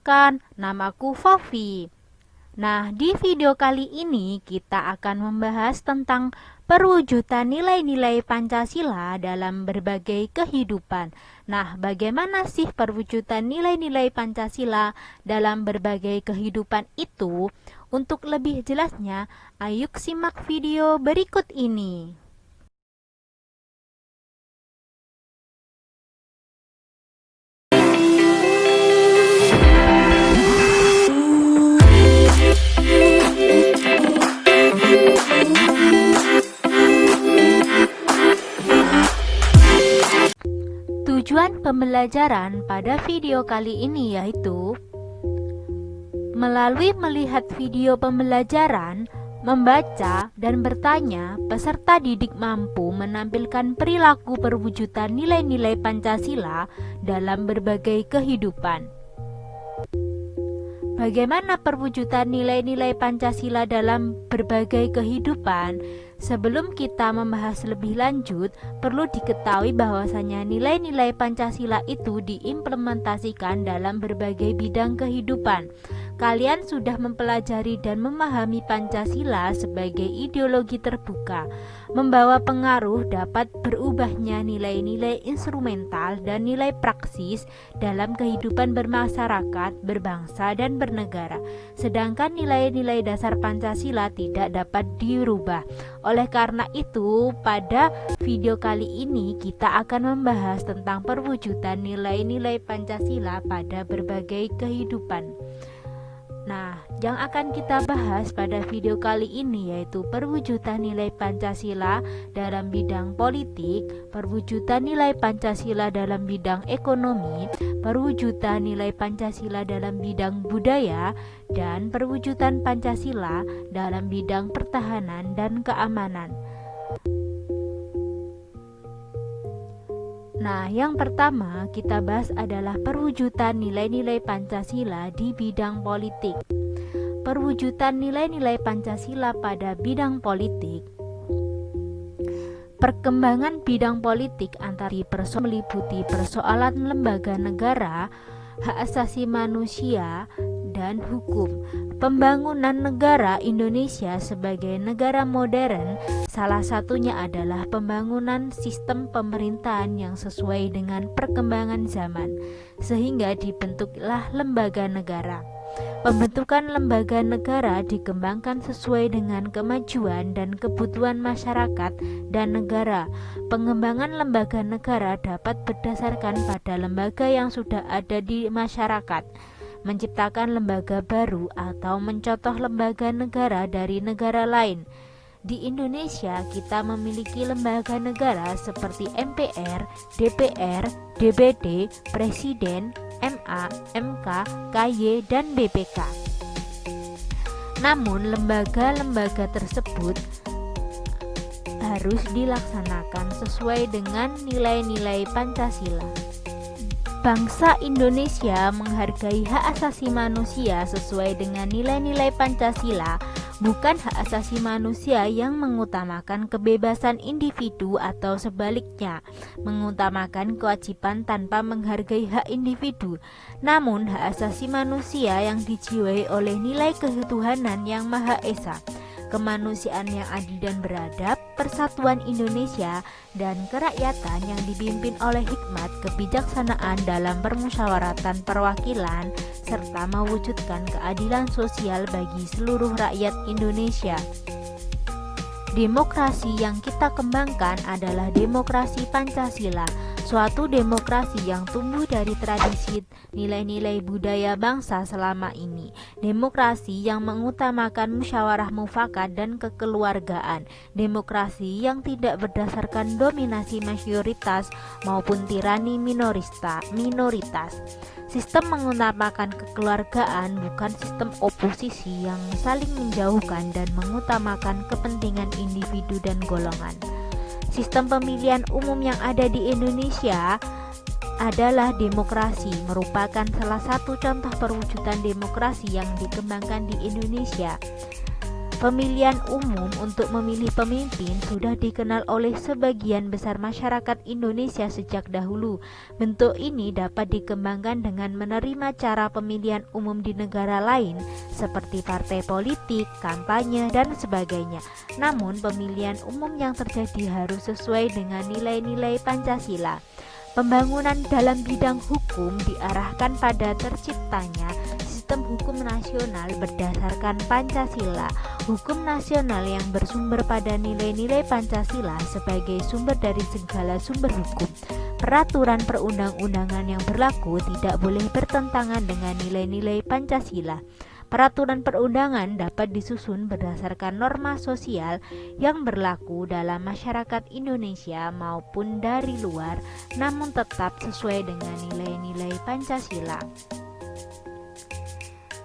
Perkenalkan, namaku Fofi. Nah, di video kali ini kita akan membahas tentang perwujudan nilai-nilai Pancasila dalam berbagai kehidupan. Nah, bagaimana sih perwujudan nilai-nilai Pancasila dalam berbagai kehidupan itu? Untuk lebih jelasnya, ayo simak video berikut ini. Tujuan pembelajaran pada video kali ini yaitu melalui melihat video pembelajaran, membaca, dan bertanya, peserta didik mampu menampilkan perilaku perwujudan nilai-nilai Pancasila dalam berbagai kehidupan. Bagaimana perwujudan nilai-nilai Pancasila dalam berbagai kehidupan? Sebelum kita membahas lebih lanjut, perlu diketahui bahwasanya nilai-nilai Pancasila itu diimplementasikan dalam berbagai bidang kehidupan. Kalian sudah mempelajari dan memahami Pancasila sebagai ideologi terbuka, membawa pengaruh dapat berubahnya nilai-nilai instrumental dan nilai praksis dalam kehidupan bermasyarakat, berbangsa, dan bernegara. Sedangkan nilai-nilai dasar Pancasila tidak dapat dirubah. Oleh karena itu, pada video kali ini kita akan membahas tentang perwujudan nilai-nilai Pancasila pada berbagai kehidupan. Nah, yang akan kita bahas pada video kali ini yaitu perwujudan nilai Pancasila dalam bidang politik, perwujudan nilai Pancasila dalam bidang ekonomi, perwujudan nilai Pancasila dalam bidang budaya, dan perwujudan Pancasila dalam bidang pertahanan dan keamanan. Nah, yang pertama kita bahas adalah perwujudan nilai-nilai Pancasila di bidang politik. Perwujudan nilai-nilai Pancasila pada bidang politik. Perkembangan bidang politik antara meliputi persoalan lembaga negara, hak asasi manusia, dan hukum. Pembangunan negara Indonesia sebagai negara modern salah satunya adalah pembangunan sistem pemerintahan yang sesuai dengan perkembangan zaman, sehingga dibentuklah lembaga negara. Pembentukan lembaga negara dikembangkan sesuai dengan kemajuan dan kebutuhan masyarakat dan negara. Pengembangan lembaga negara dapat berdasarkan pada lembaga yang sudah ada di masyarakat, menciptakan lembaga baru atau mencontoh lembaga negara dari negara lain. Di Indonesia kita memiliki lembaga negara seperti MPR, DPR, DBD, Presiden, MA, MK, KY, dan BPK. Namun lembaga-lembaga tersebut harus dilaksanakan sesuai dengan nilai-nilai Pancasila. Bangsa Indonesia menghargai hak asasi manusia sesuai dengan nilai-nilai Pancasila, bukan hak asasi manusia yang mengutamakan kebebasan individu atau sebaliknya, mengutamakan kewajiban tanpa menghargai hak individu. Namun hak asasi manusia yang dijiwai oleh nilai ketuhanan yang Maha Esa, kemanusiaan yang adil dan beradab, persatuan Indonesia, dan kerakyatan yang dipimpin oleh hikmat kebijaksanaan dalam permusyawaratan perwakilan, serta mewujudkan keadilan sosial bagi seluruh rakyat Indonesia. Demokrasi yang kita kembangkan adalah demokrasi Pancasila, suatu demokrasi yang tumbuh dari tradisi nilai-nilai budaya bangsa selama ini. Demokrasi yang mengutamakan musyawarah mufakat dan kekeluargaan. Demokrasi yang tidak berdasarkan dominasi mayoritas maupun tirani minoritas. Sistem mengutamakan kekeluargaan, bukan sistem oposisi yang saling menjauhkan dan mengutamakan kepentingan individu dan golongan. Sistem pemilihan umum yang ada di Indonesia adalah demokrasi, merupakan salah satu contoh perwujudan demokrasi yang dikembangkan di Indonesia. Pemilihan umum untuk memilih pemimpin sudah dikenal oleh sebagian besar masyarakat Indonesia sejak dahulu. Bentuk ini dapat dikembangkan dengan menerima cara pemilihan umum di negara lain seperti partai politik, kampanye, dan sebagainya. Namun, pemilihan umum yang terjadi harus sesuai dengan nilai-nilai Pancasila. Pembangunan dalam bidang hukum diarahkan pada terciptanya sistem hukum nasional berdasarkan Pancasila. Hukum nasional yang bersumber pada nilai-nilai Pancasila sebagai sumber dari segala sumber hukum. Peraturan perundang-undangan yang berlaku tidak boleh bertentangan dengan nilai-nilai Pancasila. Peraturan perundangan dapat disusun berdasarkan norma sosial yang berlaku dalam masyarakat Indonesia maupun dari luar, namun tetap sesuai dengan nilai-nilai Pancasila.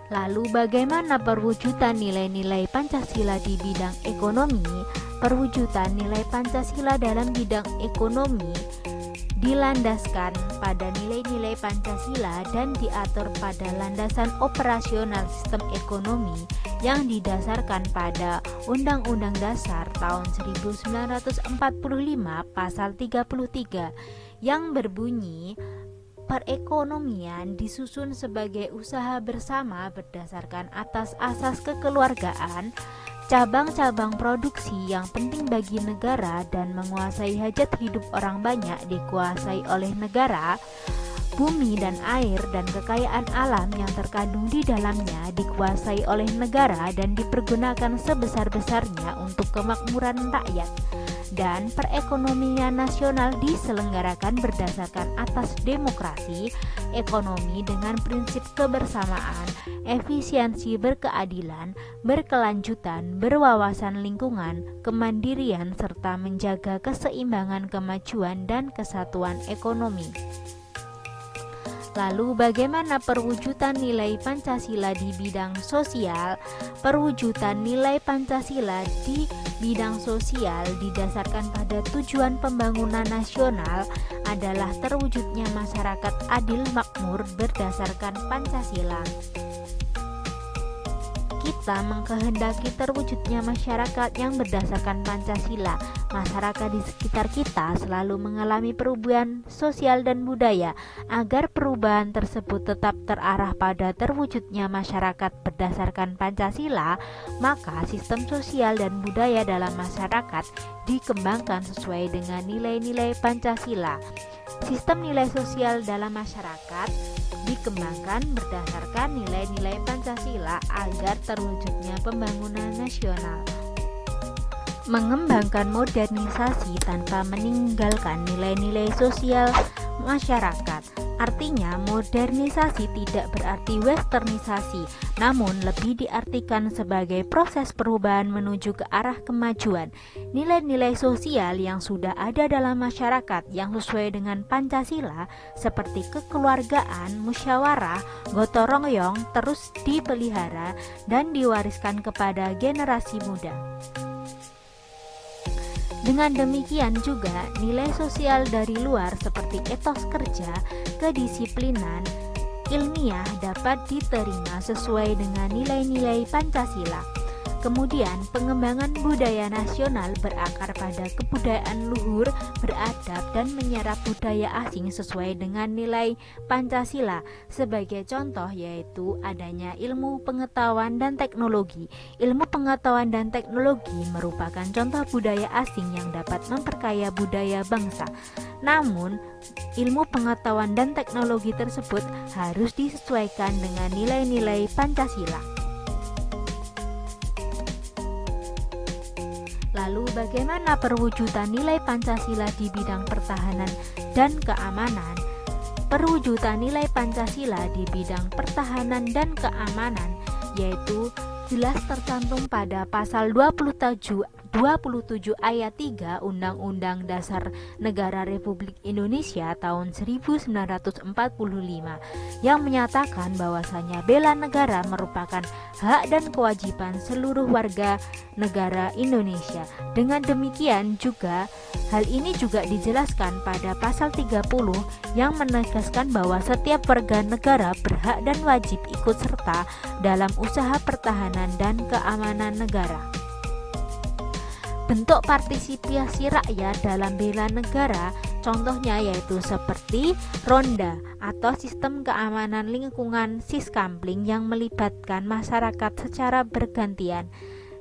Lalu bagaimana perwujudan nilai-nilai Pancasila di bidang ekonomi? Perwujudan nilai Pancasila dalam bidang ekonomi dilandaskan pada nilai-nilai Pancasila dan diatur pada landasan operasional sistem ekonomi yang didasarkan pada Undang-Undang Dasar tahun 1945 pasal 33 yang berbunyi, perekonomian disusun sebagai usaha bersama berdasarkan atas asas kekeluargaan, cabang-cabang produksi yang penting bagi negara dan menguasai hajat hidup orang banyak dikuasai oleh negara. Bumi dan air dan kekayaan alam yang terkandung di dalamnya dikuasai oleh negara dan dipergunakan sebesar-besarnya untuk kemakmuran rakyat. Dan perekonomian nasional diselenggarakan berdasarkan atas demokrasi, ekonomi dengan prinsip kebersamaan, efisiensi, berkeadilan, berkelanjutan, berwawasan lingkungan, kemandirian, serta menjaga keseimbangan kemajuan dan kesatuan ekonomi. Lalu bagaimana perwujudan nilai Pancasila di bidang sosial? Perwujudan nilai Pancasila di bidang sosial didasarkan pada tujuan pembangunan nasional adalah terwujudnya masyarakat adil makmur berdasarkan Pancasila. Kita mengkehendaki terwujudnya masyarakat yang berdasarkan Pancasila. Masyarakat di sekitar kita selalu mengalami perubahan sosial dan budaya. Agar perubahan tersebut tetap terarah pada terwujudnya masyarakat berdasarkan Pancasila, maka sistem sosial dan budaya dalam masyarakat dikembangkan sesuai dengan nilai-nilai Pancasila. Sistem nilai sosial dalam masyarakat dikembangkan berdasarkan nilai-nilai Pancasila agar terwujudnya pembangunan nasional. Mengembangkan modernisasi tanpa meninggalkan nilai-nilai sosial masyarakat. Artinya, modernisasi tidak berarti westernisasi, namun lebih diartikan sebagai proses perubahan menuju ke arah kemajuan. Nilai-nilai sosial yang sudah ada dalam masyarakat yang sesuai dengan Pancasila seperti kekeluargaan, musyawarah, gotong royong terus dipelihara dan diwariskan kepada generasi muda. Dengan demikian juga nilai sosial dari luar seperti etos kerja, kedisiplinan, ilmiah dapat diterima sesuai dengan nilai-nilai Pancasila. Kemudian pengembangan budaya nasional berakar pada kebudayaan luhur, beradab dan menyerap budaya asing sesuai dengan nilai Pancasila. Sebagai contoh yaitu adanya ilmu pengetahuan dan teknologi. Ilmu pengetahuan dan teknologi merupakan contoh budaya asing yang dapat memperkaya budaya bangsa. Namun, ilmu pengetahuan dan teknologi tersebut harus disesuaikan dengan nilai-nilai Pancasila. Lalu bagaimana perwujudan nilai Pancasila di bidang pertahanan dan keamanan? Perwujudan nilai Pancasila di bidang pertahanan dan keamanan yaitu jelas tercantum pada pasal 27 27 ayat 3 Undang-Undang Dasar Negara Republik Indonesia tahun 1945 yang menyatakan bahwasanya bela negara merupakan hak dan kewajiban seluruh warga negara Indonesia. Dengan demikian juga hal ini juga dijelaskan pada pasal 30 yang menegaskan bahwa setiap warga negara berhak dan wajib ikut serta dalam usaha pertahanan dan keamanan negara. Bentuk partisipasi rakyat dalam bela negara contohnya yaitu seperti ronda atau sistem keamanan lingkungan Siskampling yang melibatkan masyarakat secara bergantian.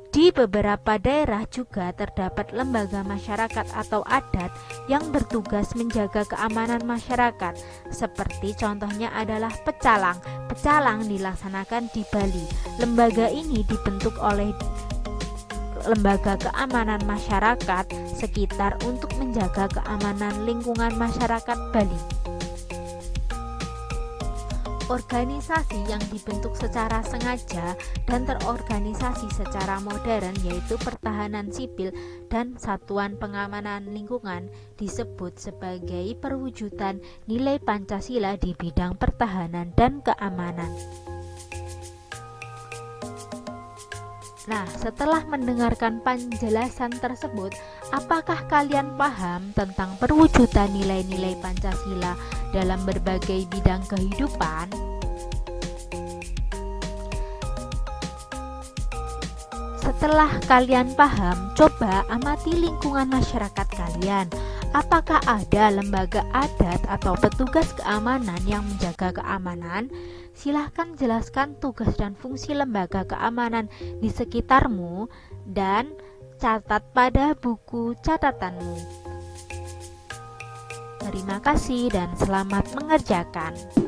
Di beberapa daerah juga terdapat lembaga masyarakat atau adat yang bertugas menjaga keamanan masyarakat. Seperti contohnya adalah pecalang. Pecalang dilaksanakan di Bali. Lembaga ini dibentuk oleh lembaga keamanan masyarakat sekitar untuk menjaga keamanan lingkungan masyarakat Bali. Organisasi yang dibentuk secara sengaja dan terorganisasi secara modern yaitu pertahanan sipil dan satuan pengamanan lingkungan disebut sebagai perwujudan nilai Pancasila di bidang pertahanan dan keamanan. Nah, setelah mendengarkan penjelasan tersebut, apakah kalian paham tentang perwujudan nilai-nilai Pancasila dalam berbagai bidang kehidupan? Setelah kalian paham, coba amati lingkungan masyarakat kalian. Apakah ada lembaga adat atau petugas keamanan yang menjaga keamanan? Silahkan jelaskan tugas dan fungsi lembaga keamanan di sekitarmu dan catat pada buku catatanmu. Terima kasih dan selamat mengerjakan.